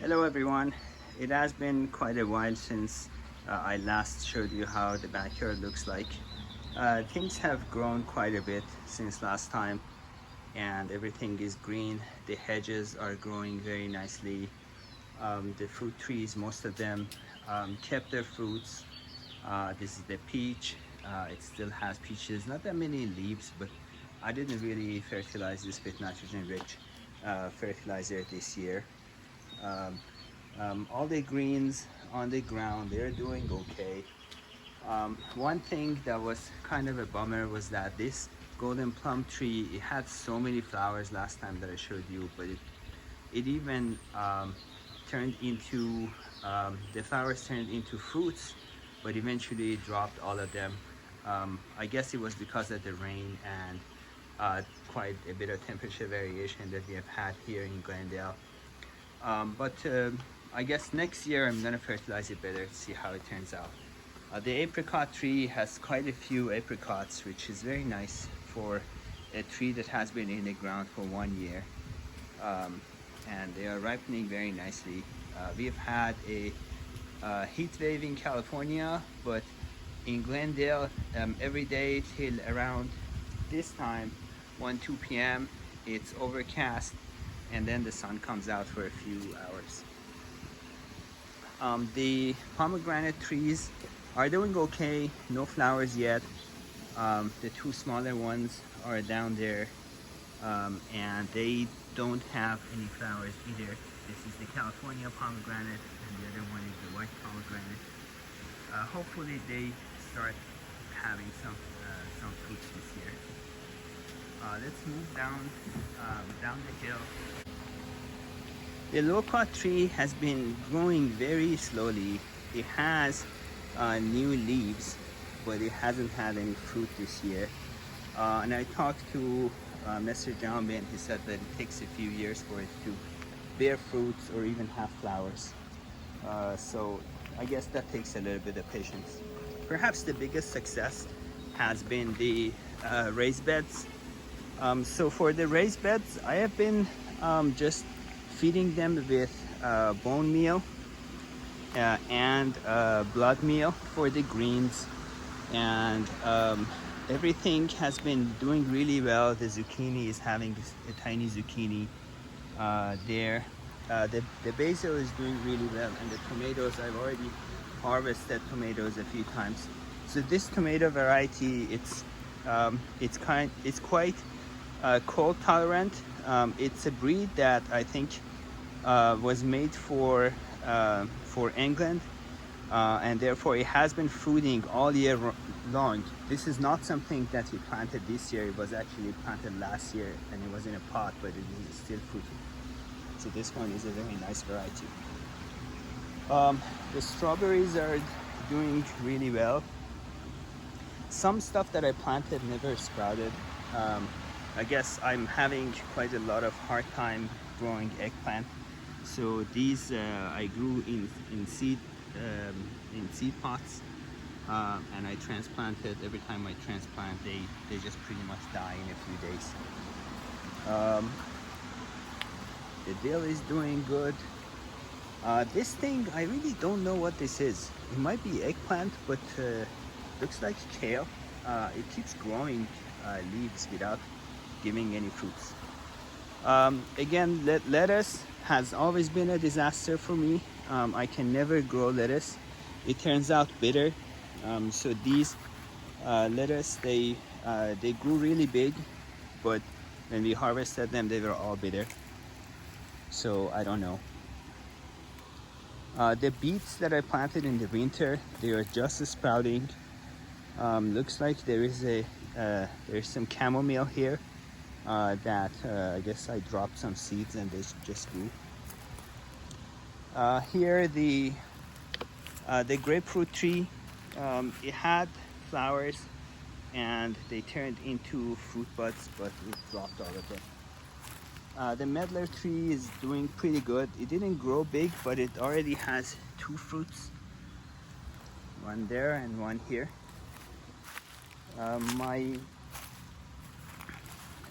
Hello everyone. It has been quite a while since I last showed you how the backyard looks like. Things have grown quite a bit since last time and everything is green. The hedges are growing very nicely. The fruit trees, most of them kept their fruits. This is the peach. It still has peaches, not that many leaves, but I didn't really fertilize this with nitrogen rich fertilizer this year. Um, all the greens on the ground, they're doing okay. One thing that was kind of a bummer was that this golden plum tree, it had so many flowers last time that I showed you, but it even turned into, the flowers turned into fruits, but eventually it dropped all of them. I guess it was because of the rain and quite a bit of temperature variation that we have had here in Glendale. But I guess next year I'm gonna fertilize it better to see how it turns out. The apricot tree has quite a few apricots, which is very nice for a tree that has been in the ground for 1 year. Um, and they are ripening very nicely. We have had a heat wave in California, but in Glendale, every day till around this time, 1, 2 p.m., it's overcast and then the sun comes out for a few hours. The pomegranate trees are doing okay, no flowers yet. The two smaller ones are down there and they don't have any flowers either. This is the California pomegranate and the other one is the white pomegranate. Hopefully they start having some fruits this year. Let's move down the hill. The locust tree has been growing very slowly. It has new leaves, but it hasn't had any fruit this year. And I talked to Mr. Jambi and he said that it takes a few years for it to bear fruits or even have flowers. So I guess that takes a little bit of patience. Perhaps the biggest success has been the raised beds. So for the raised beds, I have been just feeding them with bone meal and blood meal for the greens, and everything has been doing really well. The zucchini is having a tiny zucchini there. The basil is doing really well, and the tomatoes, I've already harvested tomatoes a few times. So this tomato variety, it's quite cold tolerant. It's a breed that I think was made for England, and therefore it has been fruiting all year long. This is not something that we planted this year. It was actually planted last year and it was in a pot, but it is still fruiting. So this one is a very nice variety. The strawberries are doing really well. Some stuff that I planted never sprouted. I guess I'm having quite a lot of hard time growing eggplant. So these I grew in seed pots, and I transplanted. Every time I transplant, they just pretty much die in a few days. The dill is doing good. This thing, I really don't know what this is. It might be eggplant, but looks like kale. It keeps growing leaves without giving any fruits. Again, lettuce has always been a disaster for me. I can never grow lettuce. It turns out bitter. So these lettuce, they grew really big, but when we harvested them, they were all bitter. So I don't know. The beets that I planted in the winter, they are just sprouting. Looks like there's some chamomile here that I guess I dropped some seeds and they just grew. Here the grapefruit tree, it had flowers and they turned into fruit buds, but it dropped all of them. The medlar tree is doing pretty good. It didn't grow big, but it already has 2 fruits. One there and one here. My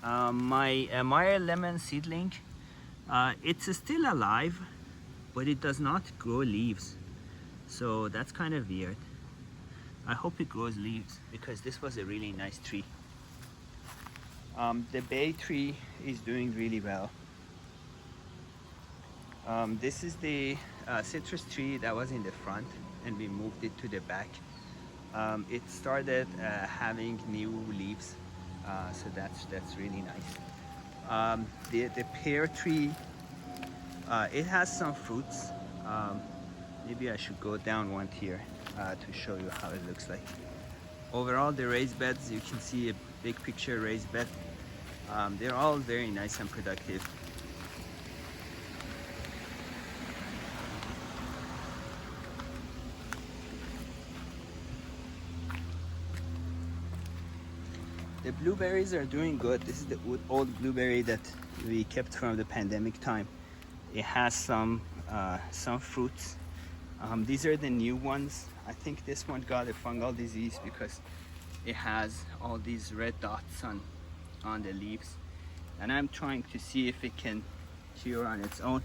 Meyer lemon seedling, it's still alive. but it does not grow leaves. So that's kind of weird. I hope it grows leaves because this was a really nice tree. The bay tree is doing really well. This is the citrus tree that was in the front and we moved it to the back. It started having new leaves, so that's really nice. The pear tree, it has some fruits. Maybe I should go down one here to show you how it looks like. Overall, the raised beds, you can see a big picture raised bed. They're all very nice and productive. The blueberries are doing good. This is the old blueberry that we kept from the pandemic time. It has some fruits. These are the new ones. I think this one got a fungal disease because it has all these red dots on the leaves. And I'm trying to see if it can cure on its own.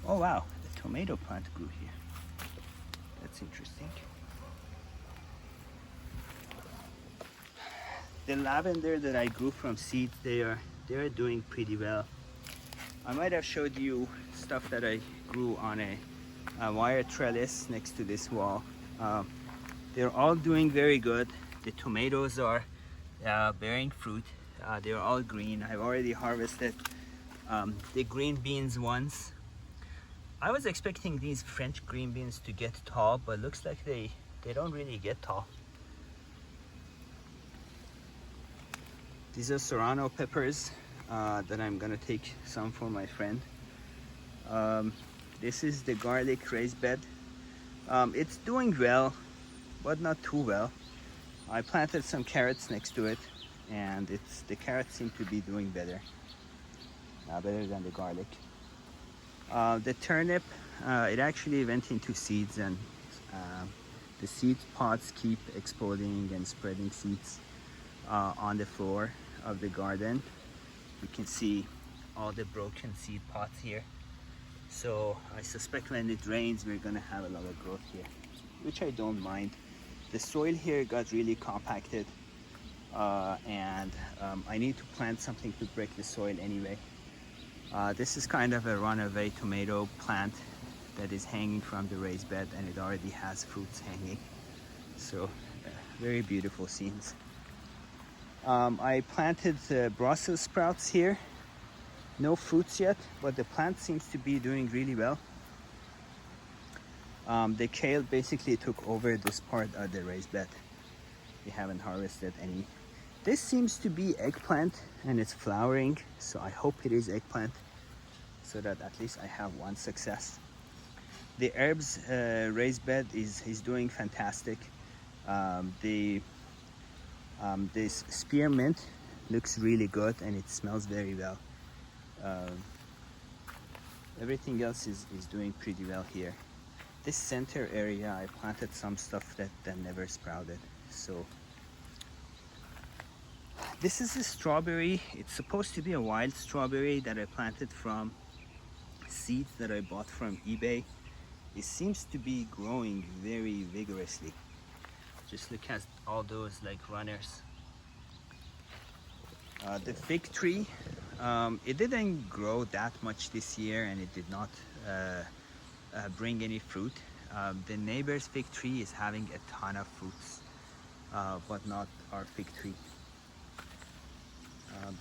Oh wow, the tomato plant grew here. That's interesting. The lavender that I grew from seeds, they're doing pretty well. I might have showed you stuff that I grew on a wire trellis next to this wall. They're all doing very good. The tomatoes are bearing fruit. They're all green. I've already harvested the green beans once. I was expecting these French green beans to get tall, but looks like they don't really get tall. These are serrano peppers that I'm gonna take some for my friend. This is the garlic raised bed. It's doing well, but not too well. I planted some carrots next to it, and the carrots seem to be doing better, better than the garlic. The turnip, it actually went into seeds, and the seed pods keep exploding and spreading seeds on the floor of the garden. You can see all the broken seed pods here. So I suspect when it rains, we're gonna have a lot of growth here, which I don't mind. The soil here got really compacted, and I need to plant something to break the soil anyway. This is kind of a runaway tomato plant that is hanging from the raised bed, and it already has fruits hanging. So very beautiful scenes. I planted Brussels sprouts here. No fruits yet, but the plant seems to be doing really well. The kale basically took over this part of the raised bed. We haven't harvested any. This seems to be eggplant, and it's flowering, so I hope it is eggplant, so that at least I have one success. The herbs raised bed is doing fantastic. This spearmint looks really good, and it smells very well. Everything else is doing pretty well here. This center area, I planted some stuff that never sprouted. So this is a strawberry. It's supposed to be a wild strawberry that I planted from seeds that I bought from eBay. It seems to be growing very vigorously. Just look at all those like runners. The fig tree, it didn't grow that much this year, and it did not bring any fruit. The neighbor's fig tree is having a ton of fruits, but not our fig tree.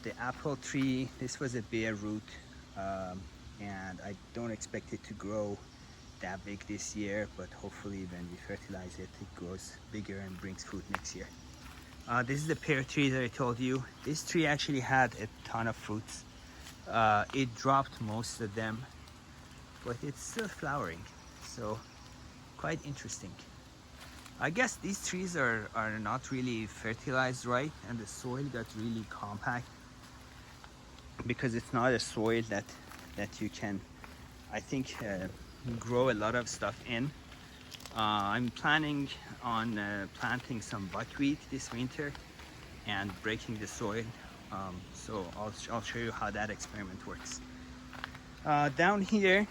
The apple tree, this was a bare root, and I don't expect it to grow that big this year, but hopefully when we fertilize it, it grows bigger and brings fruit next year. This is the pear tree that I told you. This tree actually had a ton of fruits. It dropped most of them, but it's still flowering, so quite interesting. I guess these trees are not really fertilized right, and the soil got really compact because it's not a soil that you can, I think, grow a lot of stuff in. I'm planning on planting some buckwheat this winter and breaking the soil. So I'll show you how that experiment works. Down here,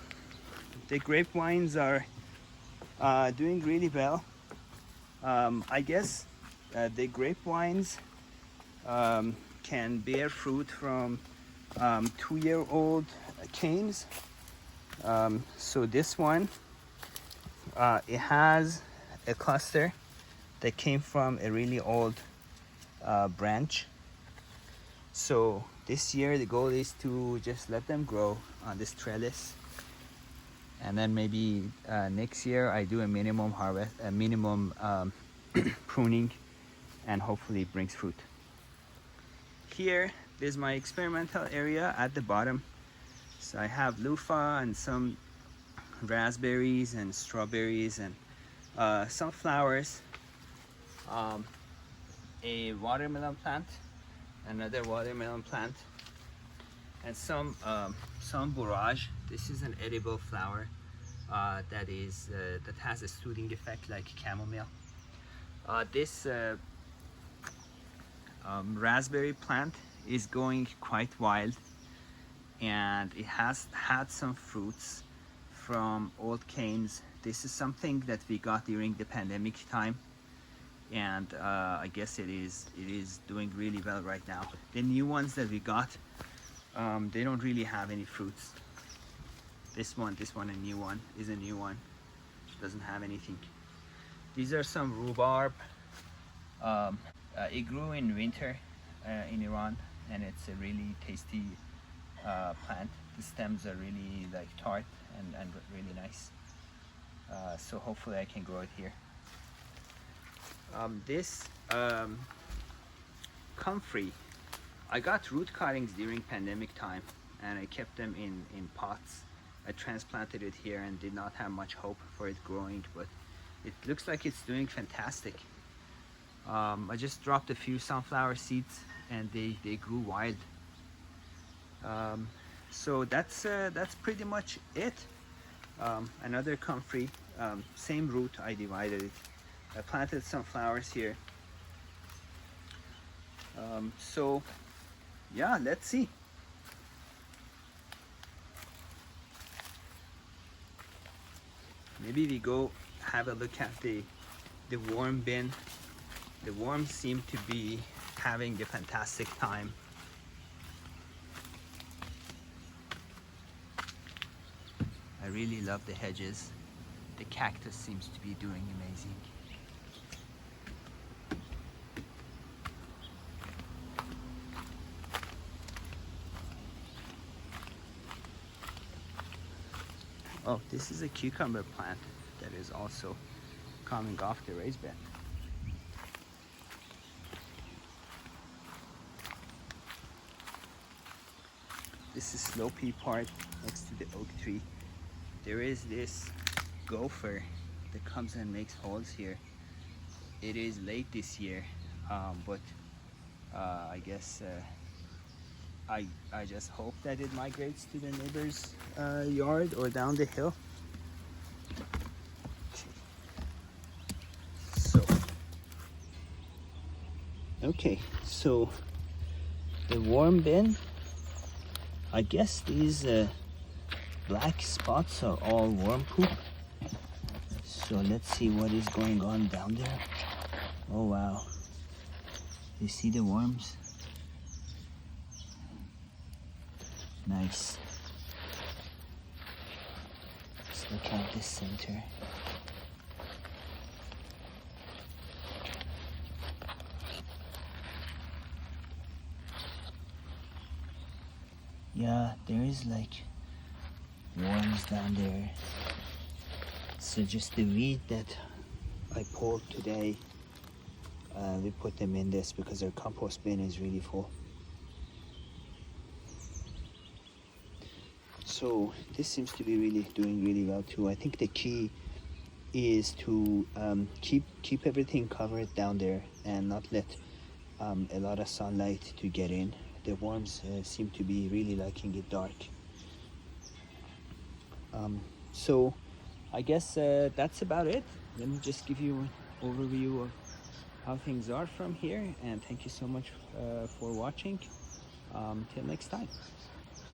the grapevines are doing really well. I guess the grapevines can bear fruit from 2-year-old canes. So this one, it has a cluster that came from a really old branch. So this year the goal is to just let them grow on this trellis, and then maybe next year I do a minimum harvest, a minimum pruning, and hopefully it brings fruit. Here is my experimental area at the bottom. So I have loofah and some raspberries and strawberries and some flowers, a watermelon plant, another watermelon plant, and some borage. This is an edible flower that has a soothing effect like chamomile. This raspberry plant is going quite wild, and it has had some fruits from old canes. This is something that we got during the pandemic time, and I guess it is doing really well right now. The new ones that we got, they don't really have any fruits. This one, a new one, is a new one. It doesn't have anything. These are some rhubarb. It grew in winter in Iran, and it's a really tasty plant. The stems are really like tart and really nice. So hopefully I can grow it here. This comfrey, I got root cuttings during pandemic time, and I kept them in pots. I transplanted it here and did not have much hope for it growing, but it looks like it's doing fantastic. I just dropped a few sunflower seeds and they grew wild. So that's pretty much it. Another comfrey, same root, I divided it. I planted some flowers here. So yeah, let's see. Maybe we go have a look at the worm bin. The worms seem to be having a fantastic time. I really love the hedges. The cactus seems to be doing amazing. Oh, this is a cucumber plant that is also coming off the raised bed. This is slow pea part next to the oak tree. There is this gopher that comes and makes holes here. It is late this year, but I guess I just hope that it migrates to the neighbor's yard or down the hill. Okay, so the worm bin, I guess these black spots are all worm poop. So let's see what is going on down there. Oh wow, you see the worms? Nice. Let's look at the center. Yeah, there is like worms down there. So just the weed that I pulled today, we put them in this because our compost bin is really full. So this seems to be really doing really well too. I think the key is to keep everything covered down there and not let a lot of sunlight to get in. The worms seem to be really liking it dark. So I guess that's about it. Let me just give you an overview of how things are from here, and thank you so much for watching. Till next time.